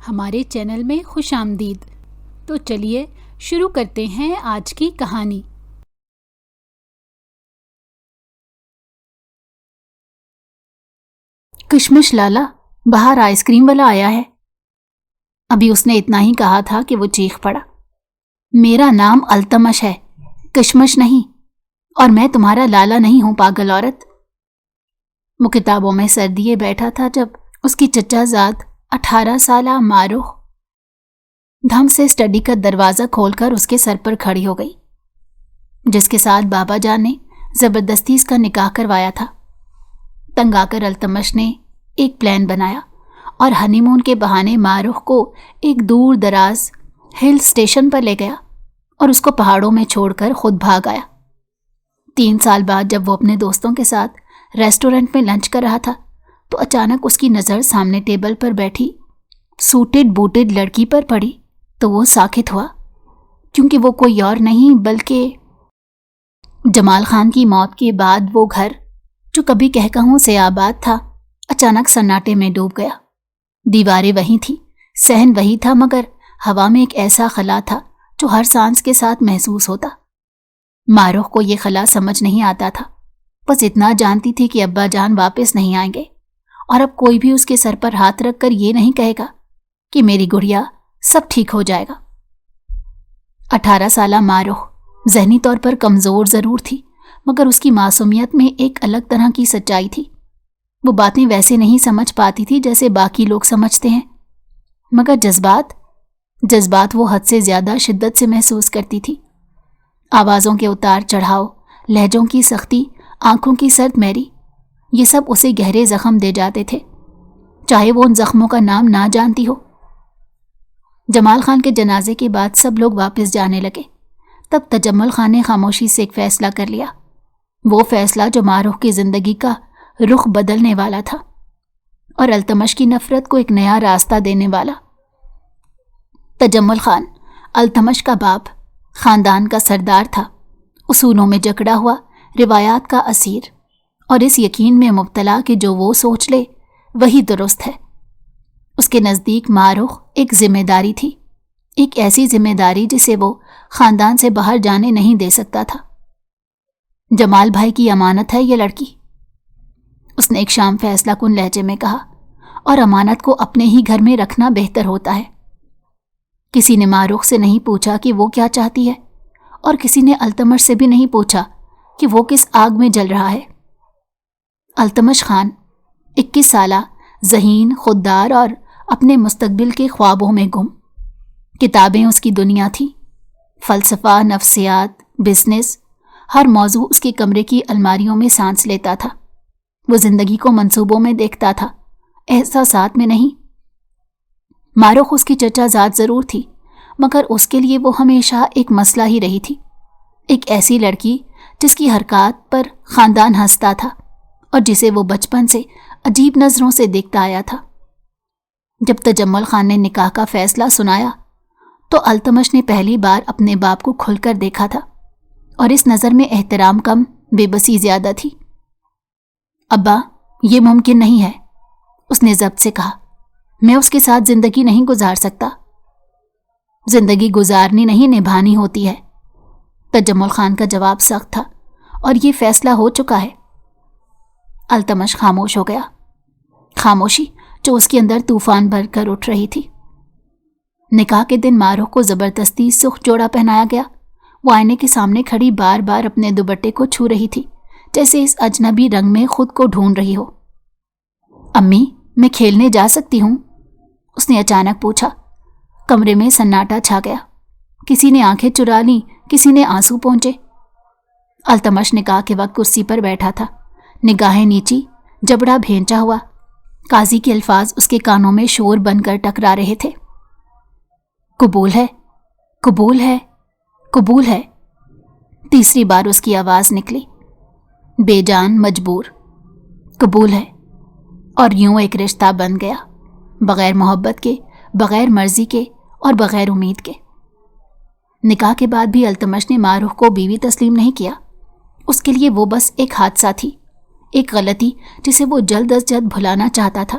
ہمارے چینل میں خوش آمدید۔ تو چلیے شروع کرتے ہیں آج کی کہانی۔ کشمش لالا، باہر آئس کریم والا آیا ہے۔ ابھی اس نے اتنا ہی کہا تھا کہ وہ چیخ پڑا، میرا نام التمش ہے، کشمش نہیں، اور میں تمہارا لالا نہیں ہوں پاگل عورت۔ وہ کتابوں میں سر دیے بیٹھا تھا جب اس کی چچا زاد 18 سالہ ماروخ دھم سے اسٹڈی کا دروازہ کھول کر اس کے سر پر کھڑی ہو گئی، جس کے ساتھ بابا جان نے زبردستی اس کا نکاح کروایا تھا۔ تنگ آ کر التمش نے ایک پلان بنایا اور ہنی مون کے بہانے ماروخ کو ایک دور دراز ہل اسٹیشن پر لے گیا اور اس کو پہاڑوں میں چھوڑ کر خود بھاگ آیا۔ 3 سال بعد جب وہ اپنے دوستوں کے ساتھ ریسٹورنٹ میں لنچ کر رہا تھا تو اچانک اس کی نظر سامنے ٹیبل پر بیٹھی سوٹڈ بوٹڈ لڑکی پر پڑی تو وہ ساکت ہوا، کیونکہ وہ کوئی اور نہیں بلکہ جمال خان کی موت کے بعد وہ گھر جو کبھی کہکہوں سے آباد تھا اچانک سناٹے میں ڈوب گیا۔ دیواریں وہی تھی، صحن وہی تھا، مگر ہوا میں ایک ایسا خلا تھا جو ہر سانس کے ساتھ محسوس ہوتا۔ ماروخ کو یہ خلا سمجھ نہیں آتا تھا، بس اتنا جانتی تھی کہ ابا جان واپس نہیں آئیں گے، اور اب کوئی بھی اس کے سر پر ہاتھ رکھ کر یہ نہیں کہے گا کہ میری گڑیا سب ٹھیک ہو جائے گا۔ 18 سالہ ماروخ ذہنی طور پر کمزور ضرور تھی، مگر اس کی معصومیت میں ایک الگ طرح کی سچائی تھی۔ وہ باتیں ویسے نہیں سمجھ پاتی تھی جیسے باقی لوگ سمجھتے ہیں، مگر جذبات وہ حد سے زیادہ شدت سے محسوس کرتی تھی۔ آوازوں کے اتار چڑھاؤ، لہجوں کی سختی، آنکھوں کی سرد میری، یہ سب اسے گہرے زخم دے جاتے تھے، چاہے وہ ان زخموں کا نام نہ جانتی ہو۔ جمال خان کے جنازے کے بعد سب لوگ واپس جانے لگے، تب تجمل خان نے خاموشی سے ایک فیصلہ کر لیا، وہ فیصلہ جو ماروخ کی زندگی کا رخ بدلنے والا تھا اور التمش کی نفرت کو ایک نیا راستہ دینے والا۔ تجمل خان التمش کا باپ، خاندان کا سردار تھا، اصولوں میں جکڑا ہوا، روایات کا اسیر، اور اس یقین میں مبتلا کہ جو وہ سوچ لے وہی درست ہے۔ اس کے نزدیک ماروخ ایک ذمہ داری تھی، ایک ایسی ذمہ داری جسے وہ خاندان سے باہر جانے نہیں دے سکتا تھا۔ جمال بھائی کی امانت ہے یہ لڑکی، اس نے ایک شام فیصلہ کن لہجے میں کہا، اور امانت کو اپنے ہی گھر میں رکھنا بہتر ہوتا ہے۔ کسی نے ماروخ سے نہیں پوچھا کہ وہ کیا چاہتی ہے، اور کسی نے التمش سے بھی نہیں پوچھا کہ وہ کس آگ میں جل رہا ہے۔ التمش خان 21 سالہ، ذہین، خوددار اور اپنے مستقبل کے خوابوں میں گم۔ کتابیں اس کی دنیا تھی، فلسفہ، نفسیات، بزنس، ہر موضوع اس کے کمرے کی الماریوں میں سانس لیتا تھا۔ وہ زندگی کو منصوبوں میں دیکھتا تھا، احساسات میں نہیں۔ ماروخ اس کی چچا زاد ضرور تھی، مگر اس کے لیے وہ ہمیشہ ایک مسئلہ ہی رہی تھی، ایک ایسی لڑکی جس کی حرکات پر خاندان ہنستا تھا اور جسے وہ بچپن سے عجیب نظروں سے دیکھتا آیا تھا۔ جب تجمل خان نے نکاح کا فیصلہ سنایا تو التمش نے پہلی بار اپنے باپ کو کھل کر دیکھا تھا، اور اس نظر میں احترام کم، بے بسی زیادہ تھی۔ ابا، یہ ممکن نہیں ہے، اس نے ضبط سے کہا، میں اس کے ساتھ زندگی نہیں گزار سکتا۔ زندگی گزارنی نہیں، نبھانی ہوتی ہے۔ تجمل خان کا جواب سخت تھا، اور یہ فیصلہ ہو چکا ہے۔ التمش خاموش ہو گیا، خاموشی جو اس کے اندر طوفان بھر کر اٹھ رہی تھی۔ نکاح کے دن ماروخ کو زبردستی سرخ جوڑا پہنایا گیا۔ وہ آئینے کے سامنے کھڑی بار بار اپنے دوپٹے کو چھو رہی تھی، جیسے اس اجنبی رنگ میں خود کو ڈھونڈ رہی ہو۔ امی، میں کھیلنے جا سکتی ہوں؟ اس نے اچانک پوچھا۔ کمرے میں سناٹا چھا گیا، کسی نے آنکھیں چرا لیں، کسی نے آنسو پونچھے۔ التمش نکاح کے وقت کرسی پر بیٹھا تھا، نگاہیں نیچی، جبڑا بھینچا ہوا۔ قاضی کے الفاظ اس کے کانوں میں شور بن کر ٹکرا رہے تھے۔ قبول ہے، قبول ہے، قبول ہے، تیسری بار اس کی آواز نکلی، بے جان، مجبور، قبول ہے۔ اور یوں ایک رشتہ بن گیا، بغیر محبت کے، بغیر مرضی کے اور بغیر امید کے۔ نکاح کے بعد بھی التمش نے ماروخ کو بیوی تسلیم نہیں کیا۔ اس کے لیے وہ بس ایک حادثہ تھی، ایک غلطی جسے وہ جلد از جلد بھلانا چاہتا تھا۔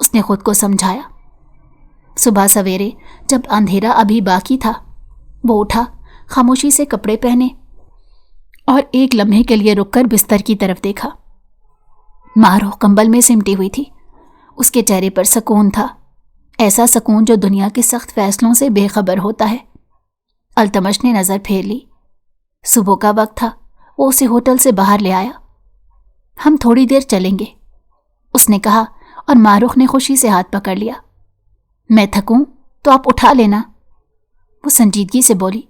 اس نے خود کو سمجھایا۔ صبح سویرے جب اندھیرا ابھی باقی تھا، وہ اٹھا، خاموشی سے کپڑے پہنے اور ایک لمحے کے لیے رک کر بستر کی طرف دیکھا۔ ماروح کمبل میں سمٹی ہوئی تھی۔ اس کے چہرے پر سکون تھا، ایسا سکون جو دنیا کے سخت فیصلوں سے بے خبر ہوتا ہے۔ التمش نے نظر پھیر لی۔ صبح کا وقت تھا، وہ اسے ہوٹل سے باہر لے آیا۔ ہم تھوڑی دیر چلیں گے، اس نے کہا، اور ماروح نے خوشی سے ہاتھ پکڑ لیا۔ میں تھکوں تو آپ اٹھا لینا، وہ سنجیدگی سے بولی۔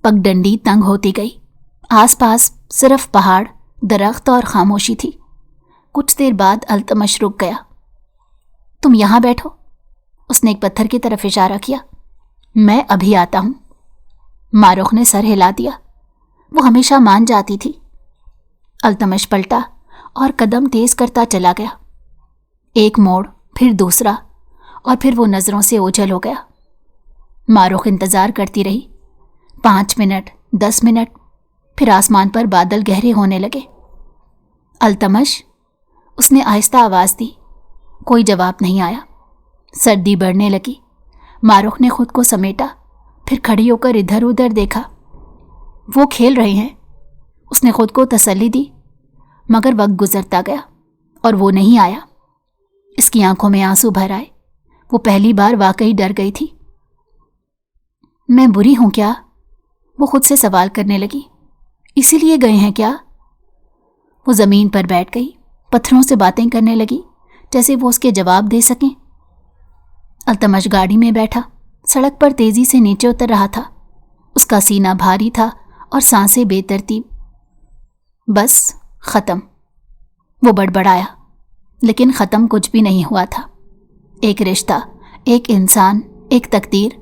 پگ ڈنڈی تنگ ہوتی گئی۔ آس پاس صرف پہاڑ، درخت اور خاموشی تھی۔ کچھ دیر بعد التمش رک گیا۔ تم یہاں بیٹھو، اس نے ایک پتھر کی طرف اشارہ کیا۔ میں ابھی آتا ہوں۔ ماروح نے سر ہلا دیا۔ وہ ہمیشہ مان جاتی تھی۔ التمش پلٹا اور قدم تیز کرتا چلا گیا۔ ایک موڑ، پھر دوسرا، اور پھر وہ نظروں سے اوجھل ہو گیا۔ ماروح انتظار کرتی رہی۔ 5 منٹ، 10 منٹ، پھر آسمان پر بادل گہرے ہونے لگے۔ التمش، اس نے آہستہ آواز دی۔ کوئی جواب نہیں آیا۔ سردی بڑھنے لگی۔ ماروح نے خود کو سمیٹا، پھر کھڑی ہو کر ادھر ادھر دیکھا۔ وہ کھیل رہے ہیں، اس نے خود کو تسلی دی، مگر وقت گزرتا گیا اور وہ نہیں آیا۔ اس کی آنکھوں میں آنسو بھر آئے۔ وہ پہلی بار واقعی ڈر گئی تھی۔ میں بری ہوں کیا؟ وہ خود سے سوال کرنے لگی۔ اسی لیے گئے ہیں کیا؟ وہ زمین پر بیٹھ گئی، پتھروں سے باتیں کرنے لگی، جیسے وہ اس کے جواب دے سکیں۔ التمش گاڑی میں بیٹھا، سڑک پر تیزی سے نیچے اتر رہا تھا۔ اس کا سینہ بھاری تھا اور سانسیں بے ترتیب۔ بس ختم، وہ بڑبڑایا، لیکن ختم کچھ بھی نہیں ہوا تھا۔ ایک رشتہ، ایک انسان، ایک تقدیر،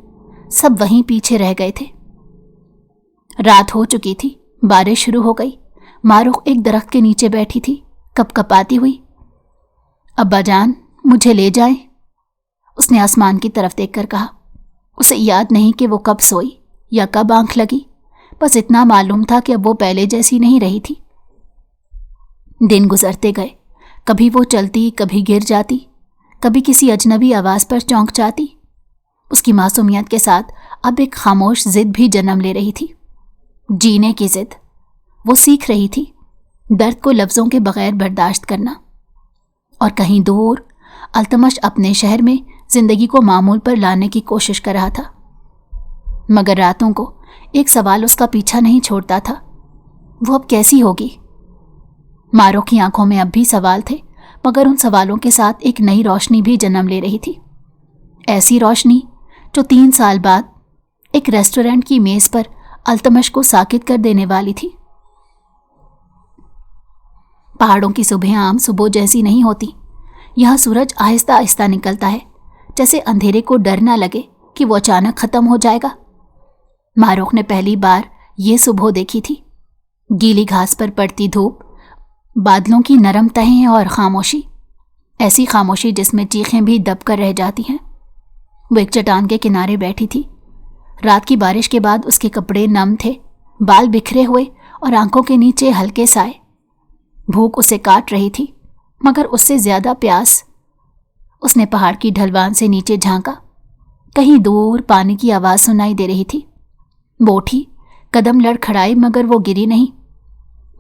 سب وہیں پیچھے رہ گئے تھے۔ رات ہو چکی تھی، بارش شروع ہو گئی۔ ماروح ایک درخت کے نیچے بیٹھی تھی، کپ کپاتی ہوئی۔ ابا جان، مجھے لے جائیں، اس نے آسمان کی طرف دیکھ کر کہا۔ اسے یاد نہیں کہ وہ کب سوئی یا کب آنکھ لگی، بس اتنا معلوم تھا کہ اب وہ پہلے جیسی نہیں رہی تھی۔ دن گزرتے گئے، کبھی وہ چلتی، کبھی گر جاتی، کبھی کسی اجنبی آواز پر چونک جاتی۔ اس کی معصومیت کے ساتھ اب ایک خاموش ضد بھی جنم لے رہی تھی، جینے کی ضد۔ وہ سیکھ رہی تھی درد کو لفظوں کے بغیر برداشت کرنا۔ اور کہیں دور التمش اپنے شہر میں زندگی کو معمول پر لانے کی کوشش کر رہا تھا، مگر راتوں کو ایک سوال اس کا پیچھا نہیں چھوڑتا تھا، وہ اب کیسی ہوگی؟ ماروح کی آنکھوں میں اب بھی سوال تھے، مگر ان سوالوں کے ساتھ ایک نئی روشنی بھی جنم لے رہی تھی۔ ایسی روشنی جو 3 سال بعد ایک ریسٹورنٹ کی میز پر التمش کو ساکت کر دینے والی تھی۔ پہاڑوں کی صبح عام صبح جیسی نہیں ہوتی۔ یہاں سورج آہستہ آہستہ نکلتا ہے، جیسے اندھیرے کو ڈر نہ لگے کہ وہ اچانک ختم ہو جائے گا۔ ماروح نے پہلی بار یہ صبح دیکھی تھی، گیلی گھاس پر پڑتی دھوپ، بادلوں کی نرم تہیں اور خاموشی، ایسی خاموشی جس میں چیخیں بھی دب کر رہ جاتی ہیں۔ وہ ایک چٹان کے کنارے بیٹھی تھی۔ رات کی بارش کے بعد اس کے کپڑے نم تھے، بال بکھرے ہوئے اور آنکھوں کے نیچے ہلکے سائے۔ بھوک اسے کاٹ رہی تھی، مگر اس سے زیادہ پیاس۔ اس نے پہاڑ کی ڈھلوان سے نیچے جھانکا، کہیں دور پانی کی آواز سنائی دے رہی تھی۔ وہ اٹھی، قدم لڑکھڑائے، مگر وہ گری نہیں۔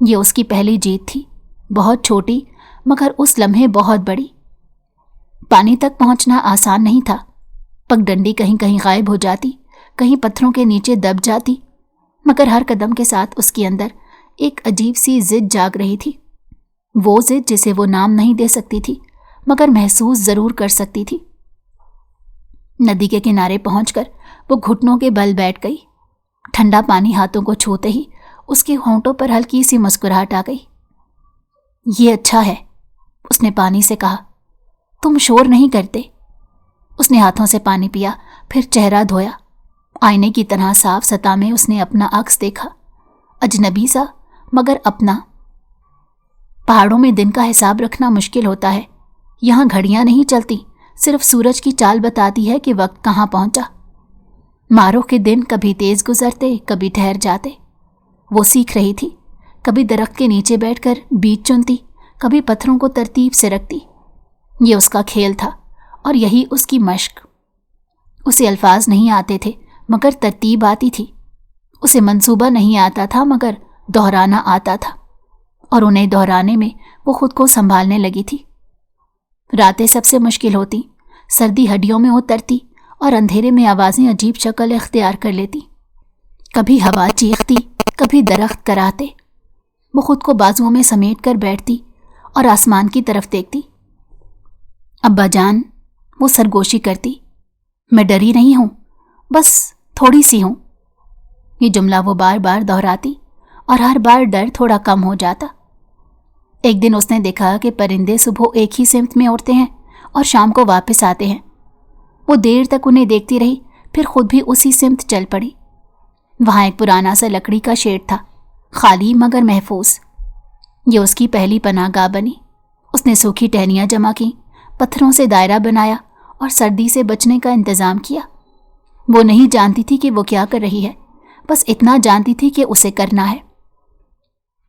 یہ اس کی پہلی جیت تھی، بہت چھوٹی مگر اس لمحے بہت بڑی۔ پانی تک پہنچنا آسان نہیں تھا۔ پگ ڈنڈی کہیں کہیں غائب ہو جاتی، کہیں پتھروں کے نیچے دب جاتی، مگر ہر قدم کے ساتھ اس کے اندر ایک عجیب سی ضد جاگ رہی تھی۔ وہ ضد جسے وہ نام نہیں دے سکتی تھی، مگر محسوس ضرور کر سکتی تھی۔ ندی کے کنارے پہنچ کر وہ گھٹنوں کے بل بیٹھ گئی۔ ٹھنڈا پانی ہاتھوں کو چھوتے ہی اس کے ہونٹوں پر ہلکی سی مسکراہٹ آ گئی۔ یہ اچھا ہے، اس نے پانی سے کہا، تم شور نہیں کرتے۔ اس نے ہاتھوں سے پانی پیا، پھر چہرہ دھویا۔ آئینے کی طرح صاف سطح میں اس نے اپنا عکس دیکھا، اجنبی سا مگر اپنا۔ پہاڑوں میں دن کا حساب رکھنا مشکل ہوتا ہے، یہاں گھڑیاں نہیں چلتی، صرف سورج کی چال بتاتی ہے کہ وقت کہاں پہنچا۔ ماروح کے دن کبھی تیز گزرتے، کبھی ٹھہر جاتے۔ وہ سیکھ رہی تھی، کبھی درخت کے نیچے بیٹھ کر بیج چنتی، کبھی پتھروں کو ترتیب سے رکھتی۔ یہ اس کا کھیل تھا اور یہی اس کی مشق۔ اسے الفاظ نہیں آتے تھے مگر ترتیب آتی تھی، اسے منصوبہ نہیں آتا تھا مگر دہرانا آتا تھا، اور انہیں دہرانے میں وہ خود کو سنبھالنے لگی تھی۔ راتیں سب سے مشکل ہوتی، سردی ہڈیوں میں اترتی اور اندھیرے میں آوازیں عجیب شکل اختیار کر لیتی، کبھی ہوا چیختی، کبھی درخت کراہتے۔ وہ خود کو بازوؤں میں سمیٹ کر بیٹھتی اور آسمان کی طرف دیکھتی۔ ابا جان، وہ سرگوشی کرتی، میں ڈری نہیں ہوں، بس تھوڑی سی ہوں۔ یہ جملہ وہ بار بار دہراتی اور ہر بار ڈر تھوڑا کم ہو جاتا۔ ایک دن اس نے دیکھا کہ پرندے صبح ایک ہی سمت میں اڑتے ہیں اور شام کو واپس آتے ہیں۔ وہ دیر تک انہیں دیکھتی رہی، پھر خود بھی اسی سمت چل پڑی۔ وہاں ایک پرانا سا لکڑی کا شیڈ تھا، خالی مگر محفوظ۔ یہ اس کی پہلی پناہ گاہ بنی۔ اس نے سوکھی ٹہنیاں جمع کی، پتھروں سے دائرہ بنایا اور سردی سے بچنے کا انتظام کیا۔ وہ نہیں جانتی تھی کہ وہ کیا کر رہی ہے، بس اتنا جانتی تھی کہ اسے کرنا ہے۔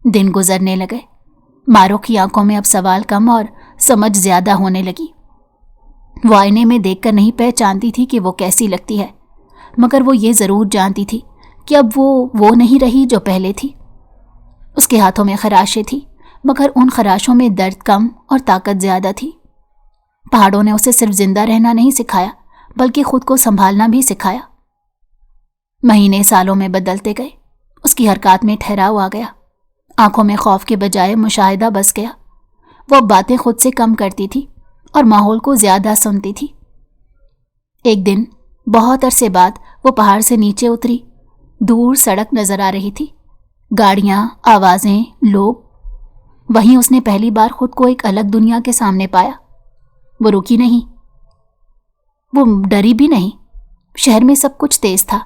دن گزرنے لگے، مارو کی آنکھوں میں اب سوال کم اور سمجھ زیادہ ہونے لگی۔ وہ آئینے میں دیکھ کر نہیں پہچانتی تھی کہ وہ کیسی لگتی ہے، مگر وہ یہ ضرور جانتی تھی کہ اب وہ نہیں رہی جو پہلے تھی۔ اس کے ہاتھوں میں خراشیں تھی، مگر ان خراشوں میں درد کم اور طاقت زیادہ تھی۔ پہاڑوں نے اسے صرف زندہ رہنا نہیں سکھایا، بلکہ خود کو سنبھالنا بھی سکھایا۔ مہینے سالوں میں بدلتے گئے، اس کی حرکات میں ٹھہراؤ آ گیا، آنکھوں میں خوف کے بجائے مشاہدہ بس گیا۔ وہ اب باتیں خود سے کم کرتی تھی اور ماحول کو زیادہ سنتی تھی۔ ایک دن بہت عرصے بعد وہ پہاڑ سے نیچے اتری۔ دور سڑک نظر آ رہی تھی، گاڑیاں، آوازیں، لوگ۔ وہیں اس نے پہلی بار خود کو ایک الگ دنیا کے سامنے پایا۔ وہ رکی نہیں، وہ ڈری بھی نہیں۔ شہر میں سب کچھ تیز تھا،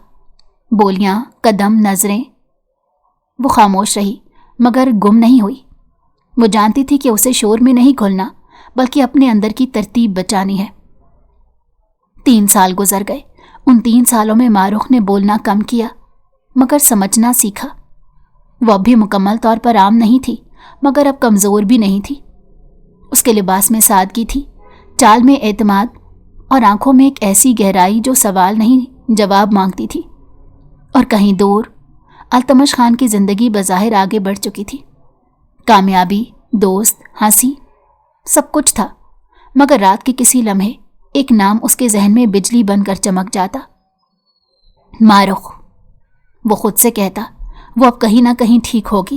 بولیاں، قدم، نظریں۔ وہ خاموش رہی مگر گم نہیں ہوئی۔ وہ جانتی تھی کہ اسے شور میں نہیں کھلنا، بلکہ اپنے اندر کی ترتیب بچانی ہے۔ 3 سال گزر گئے۔ ان 3 سالوں میں ماروخ نے بولنا کم کیا مگر سمجھنا سیکھا۔ وہ اب بھی مکمل طور پر عام نہیں تھی مگر اب کمزور بھی نہیں تھی۔ اس کے لباس میں سادگی تھی، چال میں اعتماد، اور آنکھوں میں ایک ایسی گہرائی جو سوال نہیں جواب مانگتی تھی۔ اور کہیں دور التمش خان کی زندگی بظاہر آگے بڑھ چکی تھی۔ کامیابی، دوست، ہنسی، سب کچھ تھا، مگر رات کے کسی لمحے ایک نام اس کے ذہن میں بجلی بن کر چمک جاتا، ماروخ۔ وہ خود سے کہتا وہ اب کہیں نہ کہیں ٹھیک ہوگی،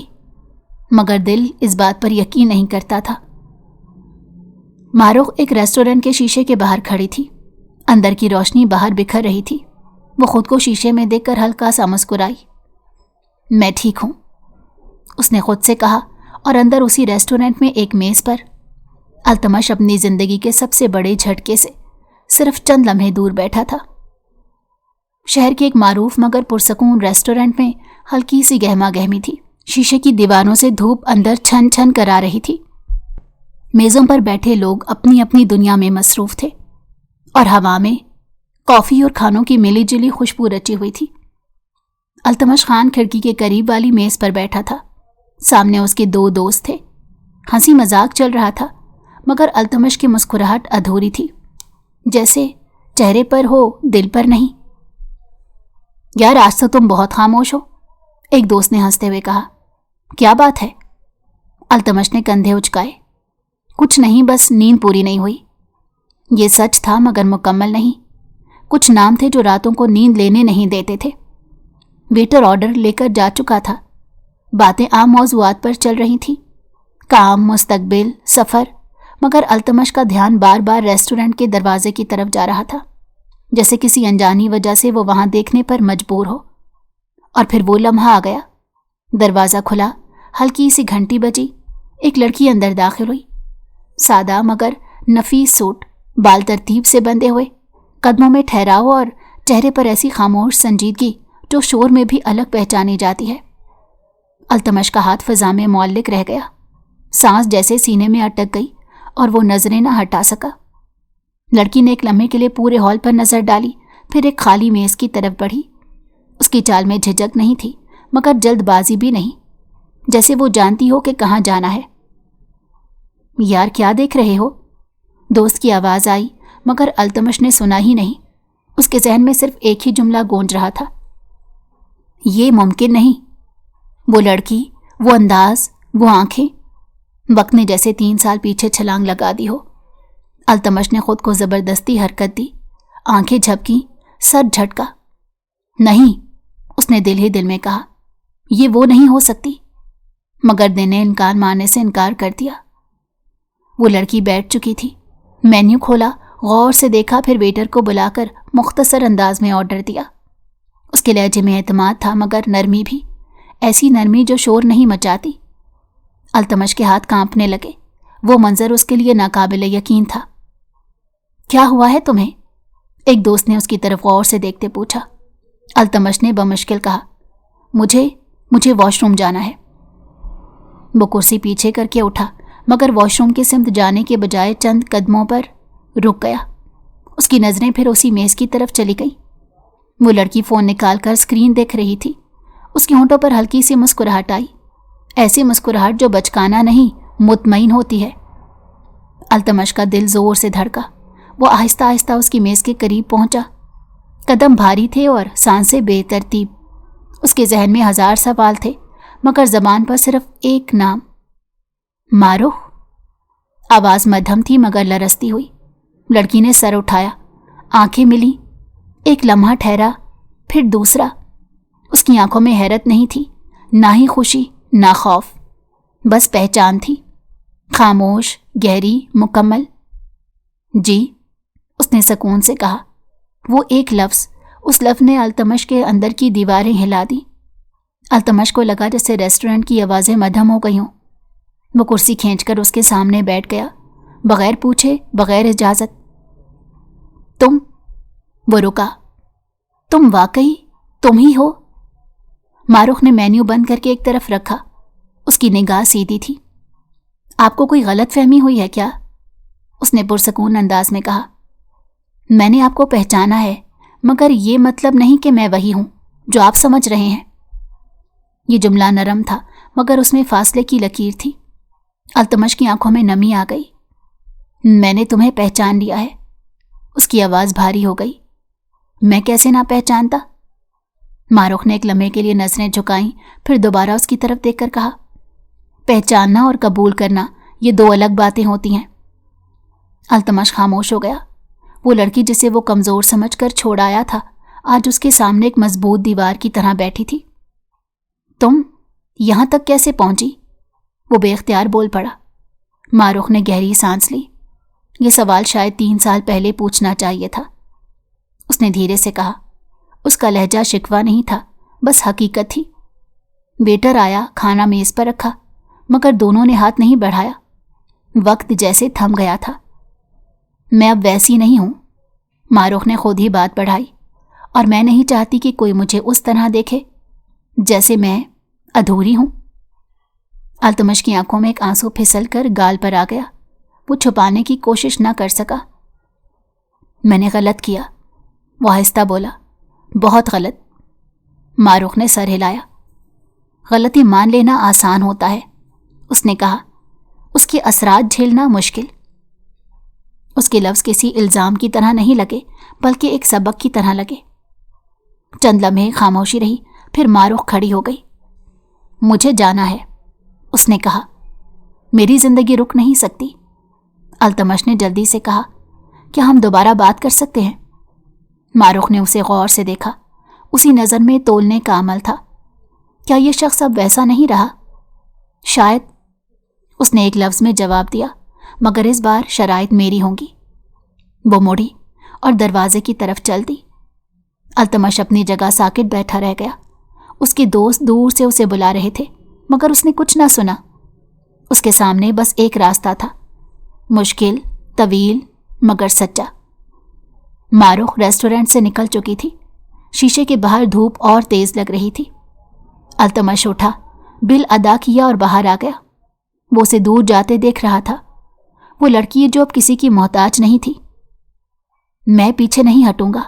مگر دل اس بات پر یقین نہیں کرتا تھا۔ ماروخ ایک ریسٹورنٹ کے شیشے کے باہر کھڑی تھی، اندر کی روشنی باہر بکھر رہی تھی۔ وہ خود کو شیشے میں دیکھ کر ہلکا سا مسکرائی۔ میں ٹھیک ہوں، اس نے خود سے کہا، اور اندر اسی ریسٹورنٹ میں ایک میز پر التمش اپنی زندگی کے سب سے بڑے جھٹکے سے صرف چند لمحے دور بیٹھا تھا۔ شہر کے ایک معروف مگر پرسکون ریسٹورنٹ میں ہلکی سی گہما گہمی تھی۔ شیشے کی دیواروں سے دھوپ اندر چھن چھن کر آ رہی تھی۔ میزوں پر بیٹھے لوگ اپنی اپنی دنیا میں مصروف تھے، اور ہوا میں کافی اور کھانوں کی ملی جلی خوشبو رچی ہوئی تھی۔ التمش خان کھڑکی کے قریب والی میز پر بیٹھا تھا۔ سامنے اس کے 2 دوست تھے۔ ہنسی مذاق چل رہا تھا، مگر التمش کی مسکراہٹ ادھوری تھی، جیسے چہرے پر ہو دل پر نہیں۔ یار آج تو تم بہت خاموش ہو، ایک دوست نے ہنستے ہوئے کہا۔ کیا بات ہے؟ التمش نے کندھے اچکائے۔ کچھ نہیں، بس نیند پوری نہیں ہوئی۔ یہ سچ تھا مگر مکمل نہیں۔ کچھ نام تھے جو راتوں کو نیند لینے نہیں دیتے تھے۔ ویٹر آرڈر لے کر جا چکا تھا۔ باتیں عام موضوعات پر چل رہی تھیں، کام، مستقبل، سفر، مگر التمش کا دھیان بار بار ریسٹورنٹ کے دروازے کی طرف جا رہا تھا، جیسے کسی انجانی وجہ سے وہ وہاں دیکھنے پر مجبور ہو۔ اور پھر وہ لمحہ آ گیا۔ دروازہ کھلا، ہلکی سی گھنٹی بجی، ایک لڑکی اندر داخل ہوئی۔ سادہ مگر نفیس سوٹ، بال ترتیب سے بندھے ہوئے، قدموں میں ٹھہراؤ اور چہرے پر ایسی خاموش سنجیدگی جو شور میں بھی الگ پہچانی جاتی ہے۔ التمش کا ہاتھ فضا میں معلق رہ گیا، سانس جیسے سینے میں اٹک گئی اور وہ نظریں نہ ہٹا سکا۔ لڑکی نے ایک لمحے کے لیے پورے ہال پر نظر ڈالی، پھر ایک خالی میز کی طرف بڑھی۔ اس کی چال میں جھجک نہیں تھی مگر جلد بازی بھی نہیں، جیسے وہ جانتی ہو کہ کہاں جانا ہے۔ یار کیا دیکھ رہے ہو؟ دوست کی آواز آئی مگر التمش نے سنا ہی نہیں۔ اس کے ذہن میں صرف ایک ہی جملہ گونج رہا تھا، یہ ممکن نہیں۔ وہ لڑکی، وہ انداز، وہ آنکھیں، وقت نے جیسے 3 سال پیچھے چھلانگ لگا دی ہو۔ التمش نے خود کو زبردستی حرکت دی، آنکھیں جھپکیں، سر جھٹکا۔ نہیں، اس نے دل ہی دل میں کہا، یہ وہ نہیں ہو سکتی، مگر دل نے انکار ماننے سے انکار کر دیا۔ وہ لڑکی بیٹھ چکی تھی، مینیو کھولا، غور سے دیکھا، پھر ویٹر کو بلا کر مختصر انداز میں آرڈر دیا۔ اس کے لہجے میں اعتماد تھا مگر نرمی بھی، ایسی نرمی جو شور نہیں مچاتی۔ التمش کے ہاتھ کانپنے لگے، وہ منظر اس کے لیے ناقابل یقین تھا۔ کیا ہوا ہے تمہیں؟ ایک دوست نے اس کی طرف غور سے دیکھتے پوچھا۔ التمش نے بمشکل کہا، مجھے واش روم جانا ہے۔ وہ کرسی پیچھے کر کے اٹھا مگر واش روم کی سمت جانے کے بجائے چند قدموں پر رک گیا۔ اس کی نظریں پھر اسی میز کی طرف چلی گئیں۔ وہ لڑکی فون نکال کر اسکرین دیکھ رہی تھی۔ اس کے ہونٹوں پر ہلکی سی مسکراہٹ آئی، ایسی مسکراہٹ جو بچکانہ نہیں مطمئن ہوتی ہے۔ التمش کا دل زور سے دھڑکا۔ وہ آہستہ آہستہ اس کی میز کے قریب پہنچا۔ قدم بھاری تھے اور سانسیں بے ترتیب۔ اس کے ذہن میں 1000 سوال تھے مگر زبان پر صرف ایک نام، ماروخ۔ آواز مدھم تھی مگر لرزتی ہوئی۔ لڑکی نے سر اٹھایا، آنکھیں ملی، ایک لمحہ ٹھہرا، پھر دوسرا۔ اس کی آنکھوں میں حیرت نہیں تھی، نہ ہی خوشی، نہ خوف، بس پہچان تھی، خاموش، گہری، مکمل۔ جی، اس نے سکون سے کہا۔ وہ ایک لفظ، اس لفظ نے التمش کے اندر کی دیواریں ہلا دی۔ التمش کو لگا جیسے ریسٹورنٹ کی آوازیں مدھم ہو گئی ہوں۔ وہ کرسی کھینچ کر اس کے سامنے بیٹھ گیا، بغیر پوچھے، بغیر اجازت۔ تم؟ وہ رکا۔ تم واقعی تم ہی ہو؟ ماروخ نے مینیو بند کر کے ایک طرف رکھا، اس کی نگاہ سیدھی تھی۔ آپ کو کوئی غلط فہمی ہوئی ہے کیا؟ اس نے پرسکون انداز میں کہا، میں نے آپ کو پہچانا ہے مگر یہ مطلب نہیں کہ میں وہی ہوں جو آپ سمجھ رہے ہیں۔ یہ جملہ نرم تھا مگر اس میں فاصلے کی لکیر تھی۔ التمش کی آنکھوں میں نمی آ گئی۔ میں نے تمہیں پہچان لیا ہے۔ اس کی آواز بھاری ہو گئی۔ میں کیسے نہ پہچانتا؟ ماروخ نے ایک لمحے کے لیے نظریں جھکائیں، پھر دوبارہ اس کی طرف دیکھ کر کہا، پہچاننا اور قبول کرنا یہ 2 الگ باتیں ہوتی ہیں۔ التمش خاموش ہو گیا۔ وہ لڑکی جسے وہ کمزور سمجھ کر چھوڑ آیا تھا آج اس کے سامنے ایک مضبوط دیوار کی طرح بیٹھی تھی۔ تم یہاں تک کیسے پہنچی؟ وہ بے اختیار بول پڑا۔ ماروخ نے گہری سانس لی۔ یہ سوال شاید 3 سال پہلے پوچھنا چاہیے تھا۔ اس نے دھیرے سے کہا۔ اس کا لہجہ شکوہ نہیں تھا، بس حقیقت تھی۔ ویٹر آیا، کھانا میز پر رکھا مگر دونوں نے ہاتھ نہیں بڑھایا۔ وقت جیسے تھم گیا تھا۔ میں اب ویسی نہیں ہوں، ماروخ نے خود ہی بات بڑھائی، اور میں نہیں چاہتی کہ کوئی مجھے اس طرح دیکھے جیسے میں ادھوری ہوں۔ التمش کی آنکھوں میں ایک آنسو پھسل کر گال پر آ گیا۔ وہ چھپانے کی کوشش نہ کر سکا۔ میں نے غلط کیا، وہ آہستہ بولا، بہت غلط۔ ماروخ نے سر ہلایا۔ غلطی مان لینا آسان ہوتا ہے، اس نے کہا، اس کے اثرات جھیلنا مشکل۔ اس کے لفظ کسی الزام کی طرح نہیں لگے بلکہ ایک سبق کی طرح لگے۔ چند لمحے خاموشی رہی، پھر ماروخ کھڑی ہو گئی۔ مجھے جانا ہے، اس نے کہا، میری زندگی رک نہیں سکتی۔ التمش نے جلدی سے کہا، کیا ہم دوبارہ بات کر سکتے ہیں؟ ماروخ نے اسے غور سے دیکھا، اسی نظر میں تولنے کا عمل تھا۔ کیا یہ شخص اب ویسا نہیں رہا؟ شاید، اس نے ایک لفظ میں جواب دیا، مگر اس بار شرائط میری ہوں گی۔ وہ مڑی اور دروازے کی طرف چل دی۔ التمش اپنی جگہ ساکت بیٹھا رہ گیا۔ اس کے دوست دور سے اسے بلا رہے تھے مگر اس نے کچھ نہ سنا۔ اس کے سامنے بس ایک راستہ تھا، مشکل، طویل مگر سچا۔ ماروخ ریسٹورنٹ سے نکل چکی تھی۔ شیشے کے باہر دھوپ اور تیز لگ رہی تھی۔ التمش اٹھا، بل ادا کیا اور باہر آ گیا۔ وہ اسے دور جاتے دیکھ رہا تھا۔ وہ لڑکی جو اب کسی کی محتاج نہیں تھی۔ میں پیچھے نہیں ہٹوں گا،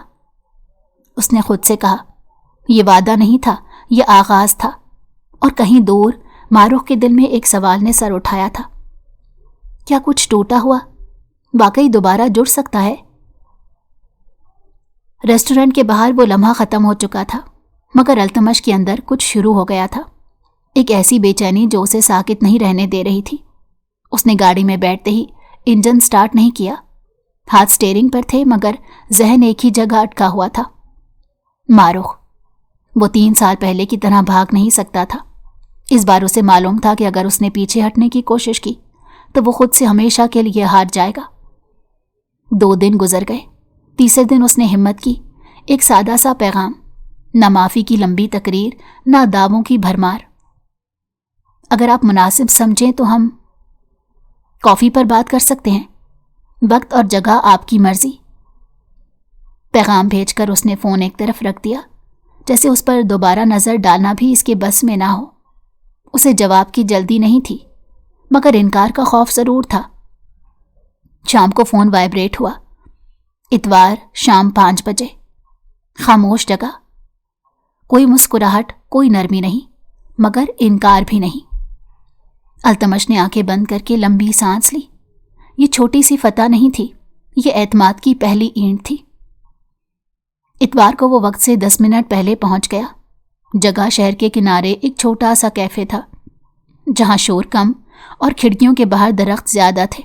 اس نے خود سے کہا۔ یہ وعدہ نہیں تھا، یہ آغاز تھا، اور کہیں دور ماروخ کے دل میں ایک سوال نے سر اٹھایا تھا۔ کیا کچھ ٹوٹا ہوا واقعی دوبارہ جڑ سکتا ہے؟ ریسٹورنٹ کے باہر وہ لمحہ ختم ہو چکا تھا، مگر التمش کے اندر کچھ شروع ہو گیا تھا، ایک ایسی بے چینی جو اسے ساکت نہیں رہنے دے رہی تھی۔ اس نے گاڑی میں بیٹھتے ہی انجن سٹارٹ نہیں کیا، ہاتھ سٹیئرنگ پر تھے مگر ذہن ایک ہی جگہ اٹکا ہوا تھا، ماروخ۔ وہ 3 سال پہلے کی طرح بھاگ نہیں سکتا تھا۔ اس بار اسے معلوم تھا کہ اگر اس نے پیچھے ہٹنے کی کوشش کی تو وہ خود سے ہمیشہ کے لیے ہار جائے گا۔ 2 دن گزر گئے۔ تیسرے دن اس نے ہمت کی، ایک سادہ سا پیغام، نہ معافی کی لمبی تقریر، نہ دعووں کی بھرمار۔ اگر آپ مناسب سمجھیں تو ہم کافی پر بات کر سکتے ہیں، وقت اور جگہ آپ کی مرضی۔ پیغام بھیج کر اس نے فون ایک طرف رکھ دیا، جیسے اس پر دوبارہ نظر ڈالنا بھی اس کے بس میں نہ ہو۔ اسے جواب کی جلدی نہیں تھی، مگر انکار کا خوف ضرور تھا۔ شام کو فون وائبریٹ ہوا۔ اتوار شام 5 بجے، خاموش جگہ، کوئی مسکراہٹ، کوئی نرمی نہیں، مگر انکار بھی نہیں۔ التمش نے آنکھیں بند کر کے لمبی سانس لی۔ یہ چھوٹی سی فتح نہیں تھی، یہ اعتماد کی پہلی اینٹ تھی۔ اتوار کو وہ وقت سے 10 منٹ پہلے پہنچ گیا۔ جگہ شہر کے کنارے ایک چھوٹا سا کیفے تھا، جہاں شور کم اور کھڑکیوں کے باہر درخت زیادہ تھے۔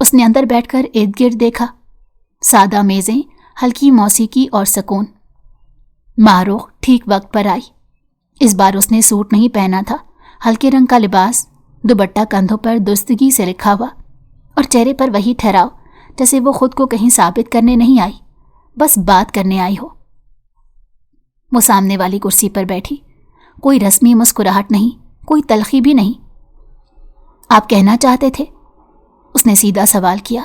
اس نے اندر بیٹھ کر ارد گرد دیکھا، سادہ میزیں، ہلکی موسیقی اور سکون۔ ماروخ ٹھیک وقت پر آئی۔ اس بار اس نے سوٹ نہیں پہنا تھا، ہلکے رنگ کا لباس، دوپٹہ کندھوں پر درستگی سے رکھا ہوا، اور چہرے پر وہی ٹھہراؤ جیسے وہ خود کو کہیں ثابت کرنے نہیں آئی، بس بات کرنے آئی ہو۔ وہ سامنے والی کرسی پر بیٹھی، کوئی رسمی مسکراہٹ نہیں، کوئی تلخی بھی نہیں۔ آپ کہنا چاہتے تھے؟ اس نے سیدھا سوال کیا۔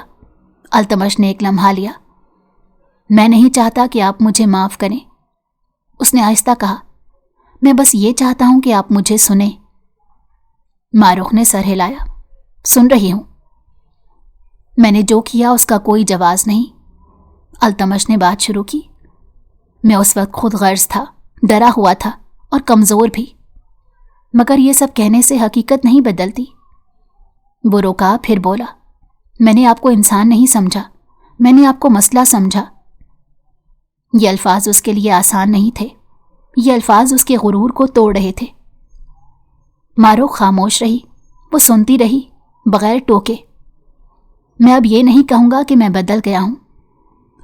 التمش نے ایک لمحہ لیا۔ میں نہیں چاہتا کہ آپ مجھے معاف کریں، اس نے آہستہ کہا، میں بس یہ چاہتا ہوں کہ آپ مجھے سنیں۔ ماروخ نے سر ہلایا۔ سن رہی ہوں۔ میں نے جو کیا اس کا کوئی جواز نہیں، التمش نے بات شروع کی۔ میں اس وقت خود غرض تھا، ڈرا ہوا تھا اور کمزور بھی، مگر یہ سب کہنے سے حقیقت نہیں بدلتی۔ وہ رکا، پھر بولا، میں نے آپ کو انسان نہیں سمجھا، میں نے آپ کو مسئلہ سمجھا۔ یہ الفاظ اس کے لیے آسان نہیں تھے، یہ الفاظ اس کے غرور کو توڑ رہے تھے۔ ماروخ خاموش رہی، وہ سنتی رہی بغیر ٹوکے۔ میں اب یہ نہیں کہوں گا کہ میں بدل گیا ہوں،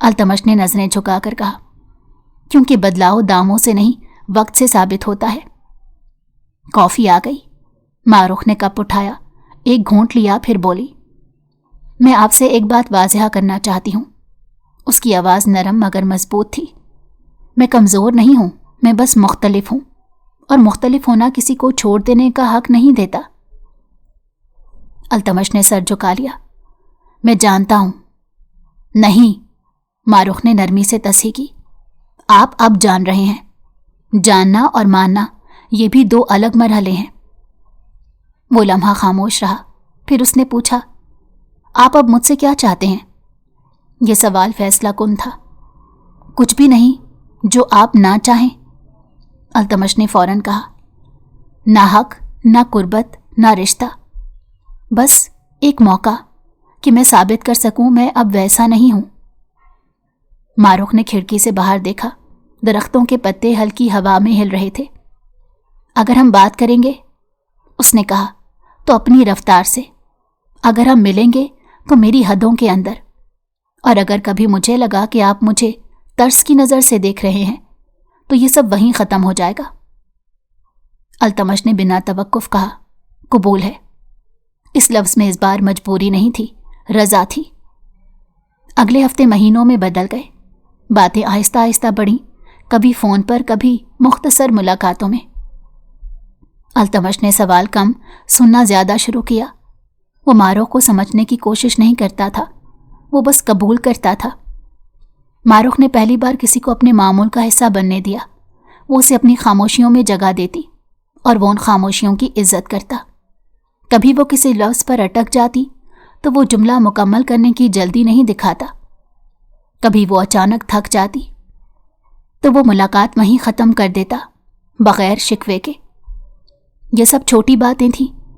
التمش نے نظریں جھکا کر کہا، کیونکہ بدلاؤ داموں سے نہیں وقت سے ثابت ہوتا ہے۔ کافی آ گئی۔ ماروخ نے کپ اٹھایا، ایک گھونٹ لیا، پھر بولی، میں آپ سے ایک بات واضح کرنا چاہتی ہوں۔ اس کی آواز نرم مگر مضبوط تھی۔ میں کمزور نہیں ہوں، میں بس مختلف ہوں، اور مختلف ہونا کسی کو چھوڑ دینے کا حق نہیں دیتا۔ التمش نے سر جھکا لیا۔ میں جانتا ہوں۔ نہیں، ماروخ نے نرمی سے تصحیح کی، آپ اب جان رہے ہیں۔ جاننا اور ماننا، یہ بھی 2 الگ مرحلے ہیں۔ وہ لمحہ خاموش رہا، پھر اس نے پوچھا، آپ اب مجھ سے کیا چاہتے ہیں؟ یہ سوال فیصلہ کن تھا۔ کچھ بھی نہیں، جو آپ نہ چاہیں، التمش نے فوراً کہا۔ نہ حق، نہ قربت، نہ رشتہ، بس ایک موقع کہ میں ثابت کر سکوں میں اب ویسا نہیں ہوں۔ ماروخ نے کھڑکی سے باہر دیکھا، درختوں کے پتے ہلکی ہوا میں ہل رہے تھے۔ اگر ہم بات کریں گے، اس نے کہا، تو اپنی رفتار سے۔ اگر ہم ملیں گے تو میری حدوں کے اندر، اور اگر کبھی مجھے لگا کہ آپ مجھے ترس کی نظر سے دیکھ رہے ہیں تو یہ سب وہیں ختم ہو جائے گا۔ التمش نے بنا توقف کہا، قبول ہے۔ اس لفظ میں اس بار مجبوری نہیں تھی، رضا تھی۔ اگلے ہفتے مہینوں میں بدل گئے، باتیں آہستہ آہستہ بڑھیں، کبھی فون پر، کبھی مختصر ملاقاتوں میں۔ التمش نے سوال کم، سننا زیادہ شروع کیا۔ وہ ماروخ کو سمجھنے کی کوشش نہیں کرتا تھا، وہ بس قبول کرتا تھا۔ ماروخ نے پہلی بار کسی کو اپنے معمول کا حصہ بننے دیا۔ وہ اسے اپنی خاموشیوں میں جگہ دیتی اور وہ ان خاموشیوں کی عزت کرتا۔ کبھی وہ کسی لفظ پر اٹک جاتی تو وہ جملہ مکمل کرنے کی جلدی نہیں دکھاتا۔ کبھی وہ اچانک تھک جاتی تو وہ ملاقات وہیں ختم کر دیتا، بغیر شکوے کے۔ یہ سب چھوٹی باتیں تھیں،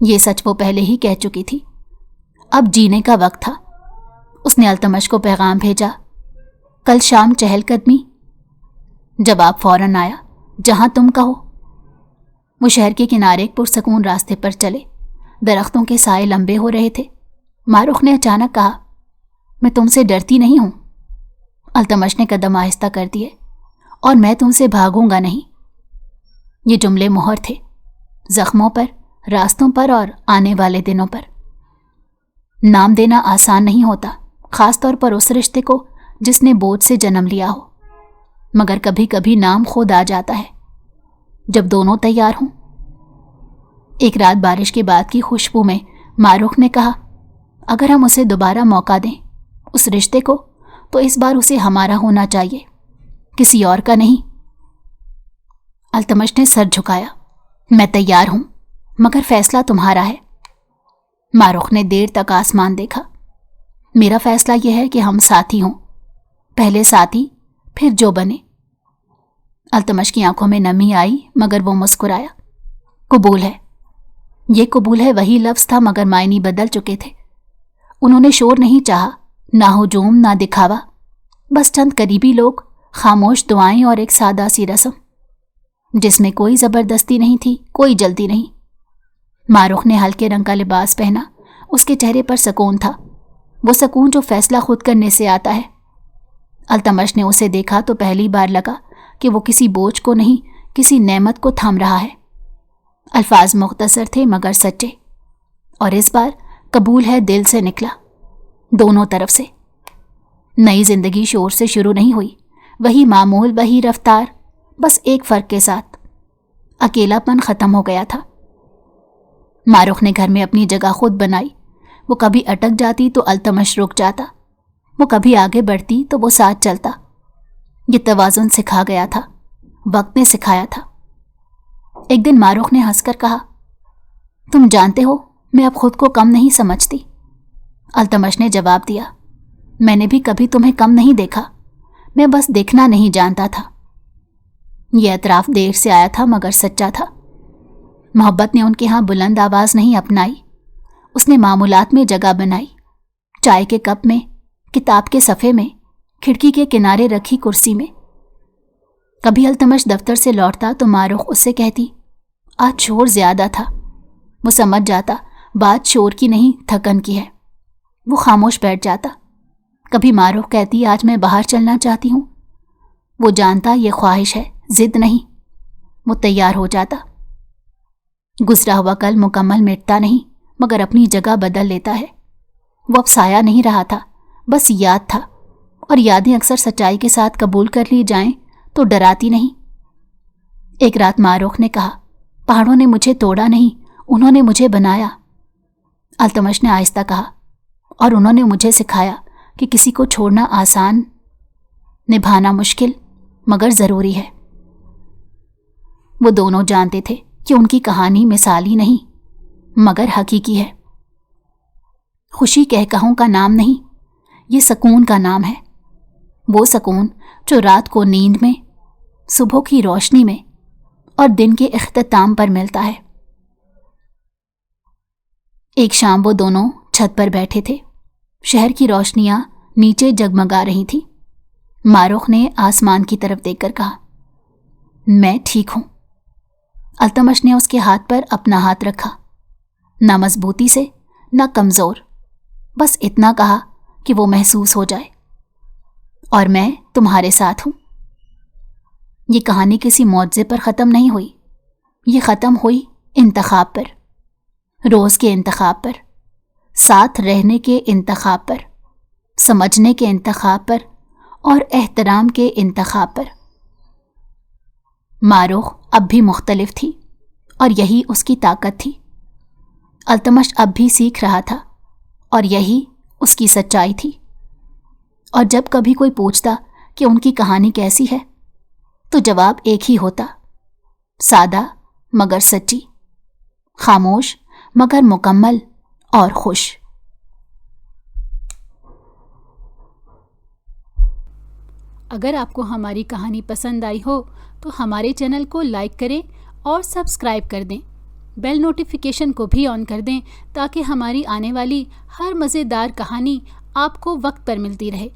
یہ سچ وہ پہلے ہی کہہ چکی تھی۔ اب جینے کا وقت تھا۔ اس نے التمش کو پیغام بھیجا، کل شام چہل قدمی۔ جواب فوراً آیا، جہاں تم کہو۔ وہ شہر کے کنارے ایک پرسکون راستے پر چلے۔ درختوں کے سائے لمبے ہو رہے تھے۔ ماروخ نے اچانک کہا، میں تم سے ڈرتی نہیں ہوں۔ التمش نے قدم آہستہ کر دیے، اور میں تم سے بھاگوں گا نہیں۔ یہ جملے مہر تھے، زخموں پر، راستوں پر اور آنے والے دنوں پر۔ نام دینا آسان نہیں ہوتا، خاص طور پر اس رشتے کو جس نے بوجھ سے جنم لیا ہو، مگر کبھی کبھی نام خود آ جاتا ہے جب دونوں تیار ہوں۔ ایک رات بارش کے بعد کی خوشبو میں ماروخ نے کہا، اگر ہم اسے دوبارہ موقع دیں، اس رشتے کو، تو اس بار اسے ہمارا ہونا چاہیے، کسی اور کا نہیں۔ التمش نے سر جھکایا، میں تیار ہوں، مگر فیصلہ تمہارا ہے۔ ماروخ نے دیر تک آسمان دیکھا۔ میرا فیصلہ یہ ہے کہ ہم ساتھی ہوں، پہلے ساتھی، پھر جو بنے۔ التمش کی آنکھوں میں نمی آئی، مگر وہ مسکرایا۔ قبول ہے۔ یہ قبول ہے وہی لفظ تھا، مگر معنی بدل چکے تھے۔ انہوں نے شور نہیں چاہا، نہ ہجوم، نہ دکھاوا، بس چند قریبی لوگ، خاموش دعائیں اور ایک سادہ سی رسم جس میں کوئی زبردستی نہیں تھی، کوئی جلدی نہیں۔ ماروخ نے ہلکے رنگ کا لباس پہنا، اس کے چہرے پر سکون تھا، وہ سکون جو فیصلہ خود کرنے سے آتا ہے۔ التمش نے اسے دیکھا تو پہلی بار لگا کہ وہ کسی بوجھ کو نہیں، کسی نعمت کو تھام رہا ہے۔ الفاظ مختصر تھے مگر سچے، اور اس بار قبول ہے دل سے نکلا، دونوں طرف سے۔ نئی زندگی شور سے شروع نہیں ہوئی، وہی معمول، وہی رفتار، بس ایک فرق کے ساتھ، اکیلا پن ختم ہو گیا تھا۔ ماروخ نے گھر میں اپنی جگہ خود بنائی۔ وہ کبھی اٹک جاتی تو التمش رک جاتا، وہ کبھی آگے بڑھتی تو وہ ساتھ چلتا۔ یہ توازن سکھا گیا تھا، وقت نے سکھایا تھا۔ ایک دن ماروخ نے ہنس کر کہا، تم جانتے ہو میں اب خود کو کم نہیں سمجھتی۔ التمش نے جواب دیا، میں نے بھی کبھی تمہیں کم نہیں دیکھا، میں بس دیکھنا نہیں جانتا تھا۔ یہ اعتراف دیر سے آیا تھا مگر سچا تھا۔ محبت نے ان کے ہاں بلند آواز نہیں اپنائی، اس نے معمولات میں جگہ بنائی، چائے کے کپ میں، کتاب کے صفحے میں، کھڑکی کے کنارے رکھی کرسی میں۔ کبھی التمش دفتر سے لوٹتا تو ماروخ اس سے کہتی، آج شور زیادہ تھا۔ وہ سمجھ جاتا بات شور کی نہیں، تھکن کی ہے۔ وہ خاموش بیٹھ جاتا۔ کبھی ماروخ کہتی، آج میں باہر چلنا چاہتی ہوں۔ وہ جانتا یہ خواہش ہے، ضد نہیں۔ وہ تیار ہو جاتا۔ گزرا ہوا کل مکمل مٹتا نہیں، مگر اپنی جگہ بدل لیتا ہے۔ وہ اب سایہ نہیں رہا تھا، بس یاد تھا، اور یادیں اکثر سچائی کے ساتھ قبول کر لی جائیں تو ڈراتی نہیں۔ ایک رات ماروخ نے کہا، پہاڑوں نے مجھے توڑا نہیں، انہوں نے مجھے بنایا۔ التمش نے آہستہ کہا، اور انہوں نے مجھے سکھایا کہ کسی کو چھوڑنا آسان، نبھانا مشکل، مگر ضروری ہے۔ وہ دونوں جانتے تھے کہ ان کی کہانی مثالی نہیں، مگر حقیقی ہے۔ خوشی کہکہوں کا نام نہیں، یہ سکون کا نام ہے۔ وہ سکون جو رات کو نیند میں، صبح کی روشنی میں اور دن کے اختتام پر ملتا ہے۔ ایک شام وہ دونوں چھت پر بیٹھے تھے، شہر کی روشنیاں نیچے جگمگا رہی تھیں۔ ماروخ نے آسمان کی طرف دیکھ کر کہا، میں ٹھیک ہوں۔ التمش نے اس کے ہاتھ پر اپنا ہاتھ رکھا، نہ مضبوطی سے، نہ کمزور، بس اتنا کہا کہ وہ محسوس ہو جائے، اور میں تمہارے ساتھ ہوں۔ یہ کہانی کسی معجزے پر ختم نہیں ہوئی، یہ ختم ہوئی انتخاب پر، روز کے انتخاب پر، ساتھ رہنے کے انتخاب پر، سمجھنے کے انتخاب پر، اور احترام کے انتخاب پر۔ ماروخ اب بھی مختلف تھی، اور یہی اس کی طاقت تھی۔ التمش اب بھی سیکھ رہا تھا، اور یہی اس کی سچائی تھی۔ اور جب کبھی کوئی پوچھتا کہ ان کی کہانی کیسی ہے، تو جواب ایک ہی ہوتا، سادہ مگر سچی، خاموش مگر مکمل اور خوش۔ اگر آپ کو ہماری کہانی پسند آئی ہو تو ہمارے چینل کو لائک کریں اور سبسکرائب کر دیں۔ بیل نوٹیفیکیشن کو بھی آن کر دیں تاکہ ہماری آنے والی ہر مزیدار کہانی آپ کو وقت پر ملتی رہے۔